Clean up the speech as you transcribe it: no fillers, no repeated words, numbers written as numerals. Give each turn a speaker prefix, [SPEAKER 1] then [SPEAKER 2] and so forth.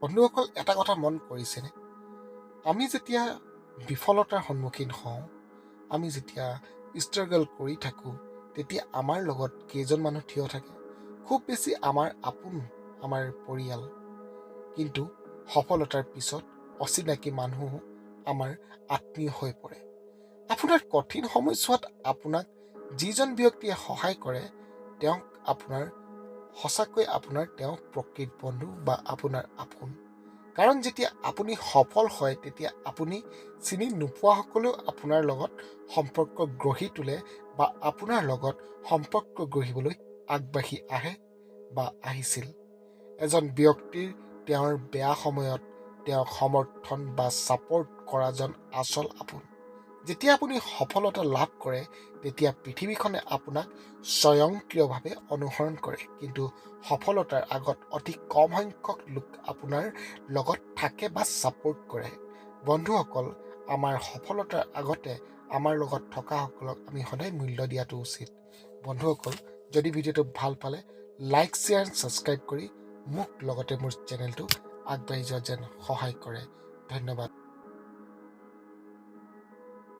[SPEAKER 1] বন্ধুসকল, এটা কথা মন কৰিছেনে? আমি যেতিয়া বিফলতাৰ সন্মুখীন হওঁ, আমি যেতিয়া ষ্ট্ৰাগল কৰি থাকোঁ, তেতিয়া আমাৰ লগত কেইজন মানুহ থিয় থাকে? খুব বেছি আমাৰ আপোন, আমাৰ পৰিয়াল। কিন্তু সফলতাৰ পিছত অচিনাকি মানুহো আমাৰ আত্মীয় হৈ পৰে। আপোনাৰ কঠিন সময়ছোৱাত আপোনাক যিজন ব্যক্তিয়ে সহায় কৰে, তেওঁক আপোনাৰ তেওঁ প্ৰকৃত বন্ধু বা আপোনাৰ আপোন। কাৰণ যেতিয়া আপুনি সফল হয়, তেতিয়া আপুনি চিনি নোপোৱাসকলেও আপোনাৰ লগত সম্পৰ্ক গঢ়ি তোলে বা আপোনাৰ লগত সম্পৰ্ক গঢ়িবলৈ আগবাঢ়ি আহে বা আহিছিল। এজন ব্যক্তিৰ তেওঁৰ বেয়া সময়ত তেওঁক সমৰ্থন বা ছাপোৰ্ট কৰাজন আচল আপোন। যেতিয়া আপুনি সফলতা লাভ কৰে, তেতিয়া পৃথিৱীখনে আপোনাক স্বয়ংক্ৰিয়ভাৱে অনুসৰণ কৰে, কিন্তু সফলতাৰ আগত অতি কম সংখ্যক লোক আপোনাৰ লগত থাকে বা ছাপোৰ্ট কৰে। বন্ধুসকল, আমাৰ সফলতাৰ আগতে আমাৰ লগত থকাসকলক আমি সদায় মূল্য দিয়াটো উচিত। বন্ধুসকল, যদি ভিডিঅ'টো ভাল পালে লাইক, শ্বেয়াৰ, ছাবস্ক্ৰাইব কৰি মোক লগতে মোৰ চেনেলটো আগবাঢ়ি যোৱাত যেন সহায় কৰে। ধন্যবাদ।